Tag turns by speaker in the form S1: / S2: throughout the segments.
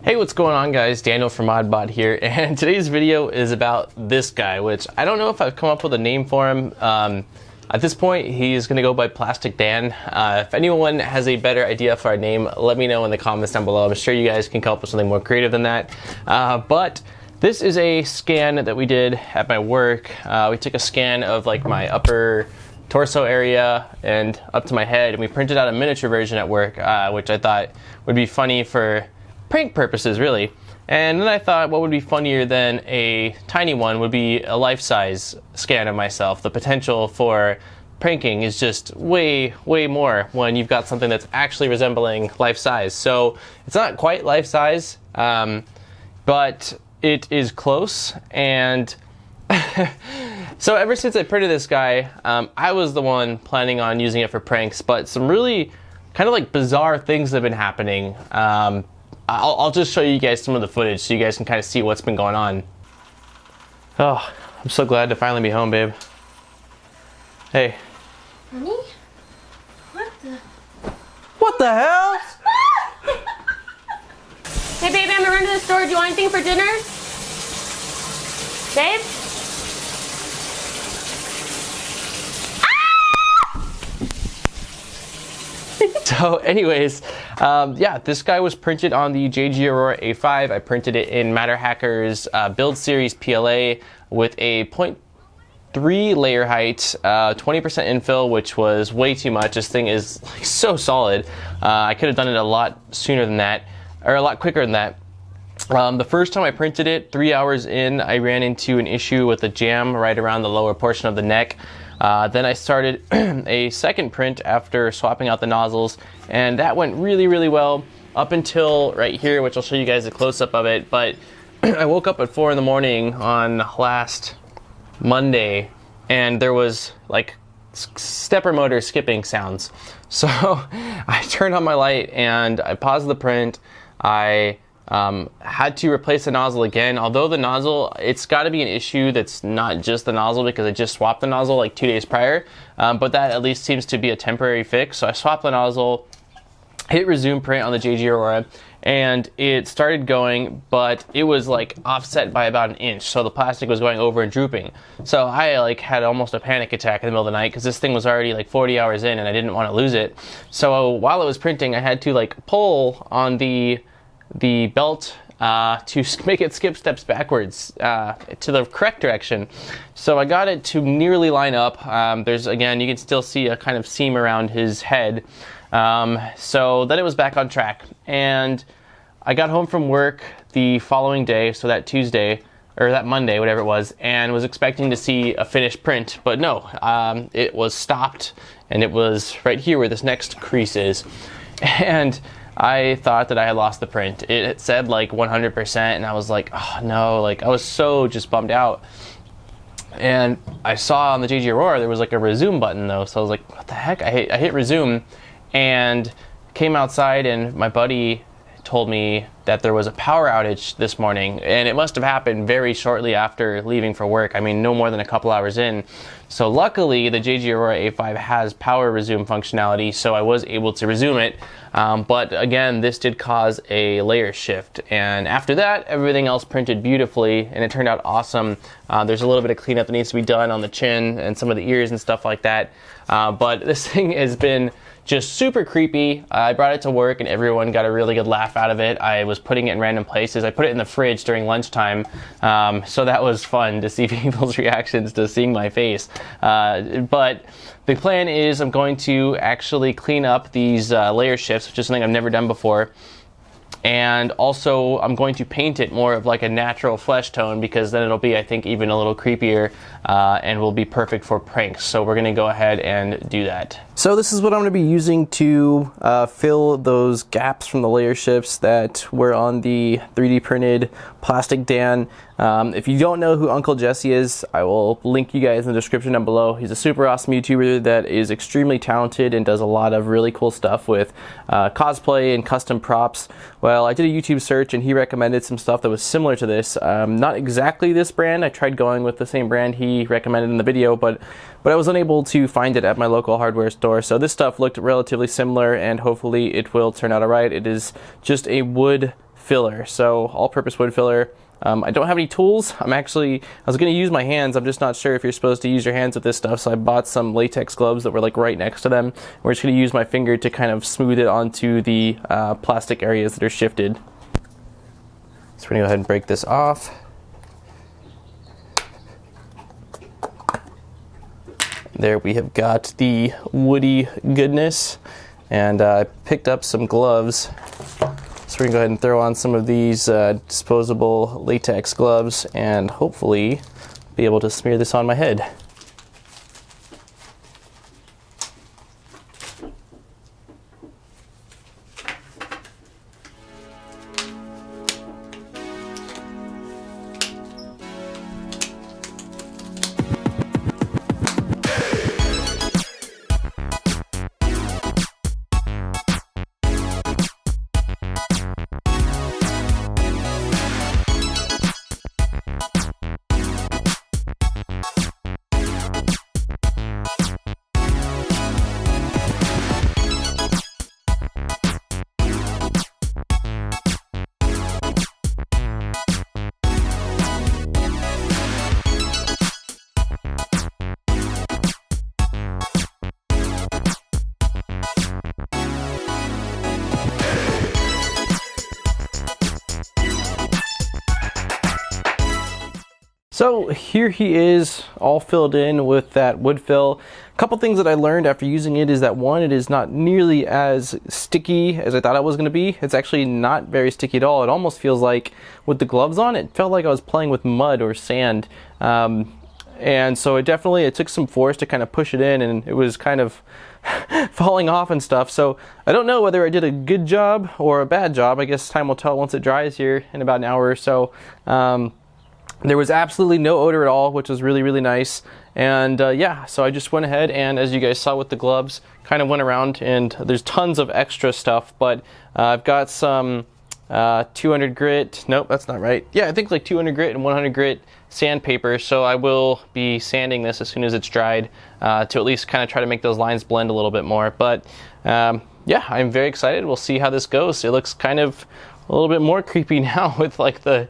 S1: Hey, what's going on, guys? Daniel from ModBot here, and today's video is about this guy, which I don't know if I've come up with a name for him. At this point, he's going to go by Plastic Dan. If anyone has a better idea for a name, let me know in the comments down below. I'm sure you guys can come up with something more creative than that. But this is a scan that we did at my work. We took a scan of like my upper torso area and up to my head, and we printed out a miniature version at work, which I thought would be funny for prank purposes, really. And then I thought what would be funnier than a tiny one would be a life-size scan of myself. The potential for pranking is just way more when you've got something that's actually resembling life-size. So it's not quite life-size, but it is close. And so ever since I printed this guy, I was the one planning on using it for pranks, but some really kind of like bizarre things have been happening. I'll just show you guys some of the footage so you guys can kind of see what's been going on. Oh, I'm so glad to finally be home, babe. Hey.
S2: Honey?
S1: What the hell?
S2: Hey, baby, I'm gonna run to the store. Do you want anything for dinner? Babe?
S1: So anyways, yeah, this guy was printed on the JG Aurora A5. I printed it in Matter Hacker's Build Series PLA with a 0.3 layer height, 20% infill, which was way too much. This thing is like so solid. I could have done it a lot sooner than that, or a lot quicker than that. The first time I printed it, 3 hours in, I ran into an issue with a jam right around the lower portion of the neck. Then I started a second print after swapping out the nozzles, and that went really well up until right here, which I'll show you guys a close-up of it. But I woke up at 4 in the morning on last Monday, and there was like stepper motor skipping sounds. So I turned on my light and I paused the print. I had to replace the nozzle again, although the nozzle, it's got to be an issue that's not just the nozzle, because I just swapped the nozzle like 2 days prior, but that at least seems to be a temporary fix. So I swapped the nozzle, hit resume print on the JG Aurora, and it started going, but it was like offset by about an inch, so the plastic was going over and drooping. So I like had almost a panic attack in the middle of the night, because this thing was already like 40 hours in and I didn't want to lose it. So while it was printing, I had to like pull on the belt to make it skip steps backwards to the correct direction. So I got it to nearly line up. There's, again, you can still see a kind of seam around his head. So then it was back on track, and I got home from work the following day, so that Tuesday, or that Monday, whatever it was, and was expecting to see a finished print, but no, it was stopped, and it was right here where this next crease is. And I thought that I had lost the print. It said like 100%, and I was like, oh no, like I was so just bummed out. And I saw on the JG Aurora there was like a resume button though, so I was like, what the heck? I hit resume, and came outside, and my buddy told me that there was a power outage this morning, and it must have happened very shortly after leaving for work. I mean, no more than a couple hours in. So luckily the JG Aurora A5 has power resume functionality, so I was able to resume it. But again, this did cause a layer shift, and after that everything else printed beautifully, and it turned out awesome. There's a little bit of cleanup that needs to be done on the chin and some of the ears and stuff like that, but this thing has been just super creepy. I brought it to work and everyone got a really good laugh out of it. I was putting it in random places. I put it in the fridge during lunchtime, so that was fun to see people's reactions to seeing my face. But the plan is I'm going to actually clean up these layer shifts, which is something I've never done before. And also I'm going to paint it more of like a natural flesh tone, because then it'll be, I think, even a little creepier and will be perfect for pranks. So we're going to go ahead and do that. So this is what I'm going to be using to fill those gaps from the layer shifts that were on the 3D printed Plastic Dan. If you don't know who Uncle Jesse is, I will link you guys in the description down below. He's a super awesome YouTuber that is extremely talented and does a lot of really cool stuff with cosplay and custom props. Well, I did a YouTube search and he recommended some stuff that was similar to this. Not exactly this brand. I tried going with the same brand he recommended in the video, but I was unable to find it at my local hardware store. So this stuff looked relatively similar, and hopefully it will turn out alright. It is just a wood filler, so all-purpose wood filler. I don't have any tools. I was going to use my hands. I'm just not sure if you're supposed to use your hands with this stuff, so I bought some latex gloves that were like right next to them. We're just going to use my finger to kind of smooth it onto the plastic areas that are shifted. So we're going to go ahead and break this off. There we have got the woody goodness, and I picked up some gloves. So we're gonna go ahead and throw on some of these disposable latex gloves and hopefully be able to smear this on my head. So here he is, all filled in with that wood fill. A couple things that I learned after using it is that one, it is not nearly as sticky as I thought it was going to be. It's actually not very sticky at all. It almost feels like with the gloves on, it felt like I was playing with mud or sand. And so it took some force to kind of push it in, and it was kind of falling off and stuff. So I don't know whether I did a good job or a bad job. I guess time will tell once it dries here in about an hour or so. There was absolutely no odor at all, which was really, really nice. And yeah, so I just went ahead and, as you guys saw with the gloves, kind of went around, and there's tons of extra stuff, but I've got some 200 grit, nope, that's not right. Yeah, I think like 200 grit and 100 grit sandpaper, so I will be sanding this as soon as it's dried to at least kind of try to make those lines blend a little bit more. But yeah, I'm very excited. We'll see how this goes. It looks kind of a little bit more creepy now with like the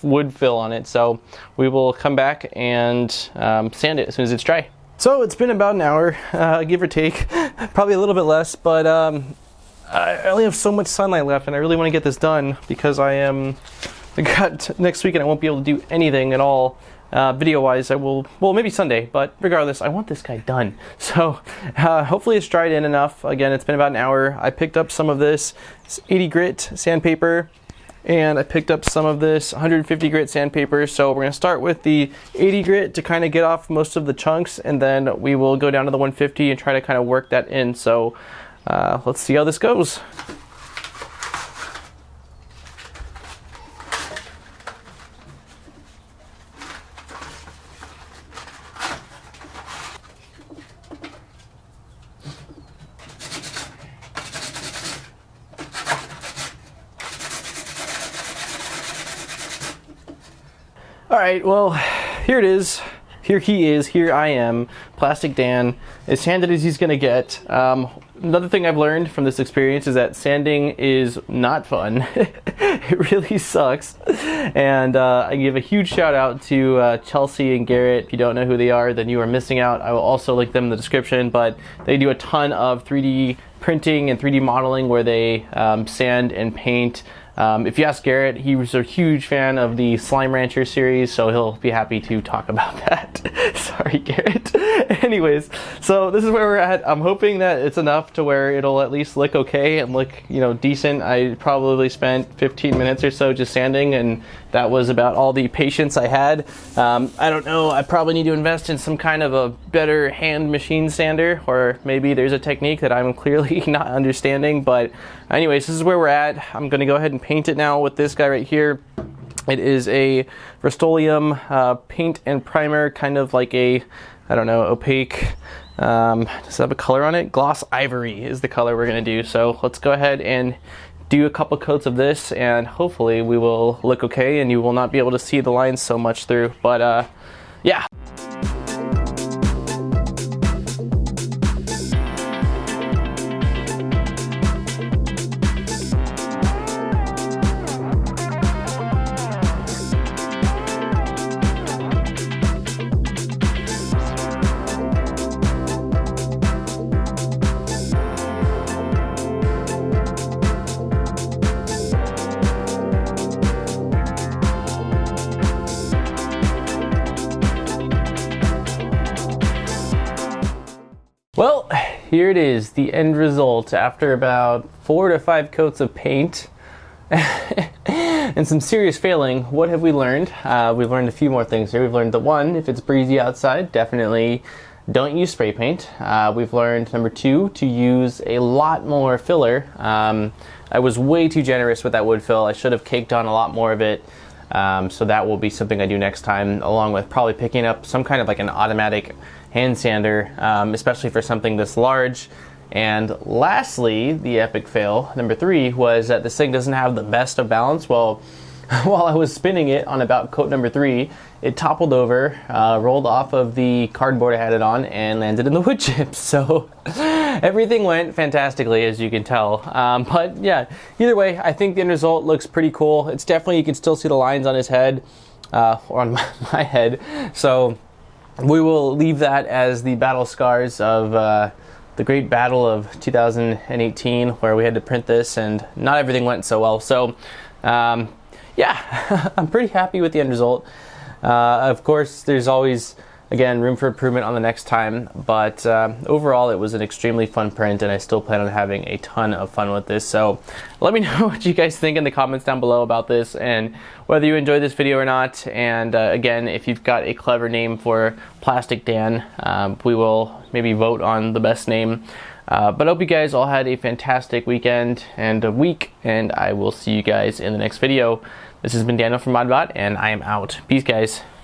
S1: wood fill on it. So we will come back and sand it as soon as it's dry. So it's been about an hour, give or take, probably a little bit less, but I only have so much sunlight left, and I really want to get this done because next weekend I won't be able to do anything at all. Video-wise, I will, well, maybe Sunday, but regardless, I want this guy done. So hopefully it's dried in enough. Again, it's been about an hour. I picked up some of this 80 grit sandpaper, and I picked up some of this 150 grit sandpaper. So we're going to start with the 80 grit to kind of get off most of the chunks, and then we will go down to the 150 and try to kind of work that in. So let's see how this goes. All right, well, here it is. Here he is, here I am, Plastic Dan, as sanded as he's gonna get. Another thing I've learned from this experience is that sanding is not fun. It really sucks. And I give a huge shout out to Chelsea and Garrett. If you don't know who they are, then you are missing out. I will also link them in the description, but they do a ton of 3D printing and 3D modeling where they sand and paint. If you ask Garrett, he was a huge fan of the Slime Rancher series, so he'll be happy to talk about that. Sorry, Garrett. Anyways, so this is where we're at. I'm hoping that it's enough to where it'll at least look okay and look, decent. I probably spent 15 minutes or so just sanding, and that was about all the patience I had. I don't know, I probably need to invest in some kind of a better hand machine sander, or maybe there's a technique that I'm clearly not understanding, but anyways, this is where we're at. I'm gonna go ahead and paint it now with this guy right here. It is a Rust-Oleum paint and primer, kind of like a, I don't know, opaque, does it have a color on it? Gloss Ivory is the color we're gonna do. So let's go ahead and do a couple coats of this, and hopefully we will look okay and you will not be able to see the lines so much through, but yeah. here it is, the end result after about 4 to 5 coats of paint and some serious failing. What have we learned? We've learned a few more things here. We've learned that 1, if it's breezy outside, definitely don't use spray paint. We've learned, number 2, to use a lot more filler. I was way too generous with that wood fill. I should have caked on a lot more of it. So that will be something I do next time, along with probably picking up some kind of like an automatic hand sander, especially for something this large. And lastly, the epic fail, number 3, was that this thing doesn't have the best of balance. Well, while I was spinning it on about coat number 3, it toppled over, rolled off of the cardboard I had it on, and landed in the wood chips. So everything went fantastically, as you can tell. But yeah, either way, I think the end result looks pretty cool. It's definitely, you can still see the lines on his head, or on my head. So we will leave that as the battle scars of the great battle of 2018, where we had to print this and not everything went so well. So yeah, I'm pretty happy with the end result. Of course, there's always, again, room for improvement on the next time, but overall it was an extremely fun print, and I still plan on having a ton of fun with this. So let me know what you guys think in the comments down below about this, and whether you enjoyed this video or not. And again, if you've got a clever name for Plastic Dan, we will maybe vote on the best name. But I hope you guys all had a fantastic weekend and a week, and I will see you guys in the next video. This has been Daniel from ModBot, and I am out. Peace, guys.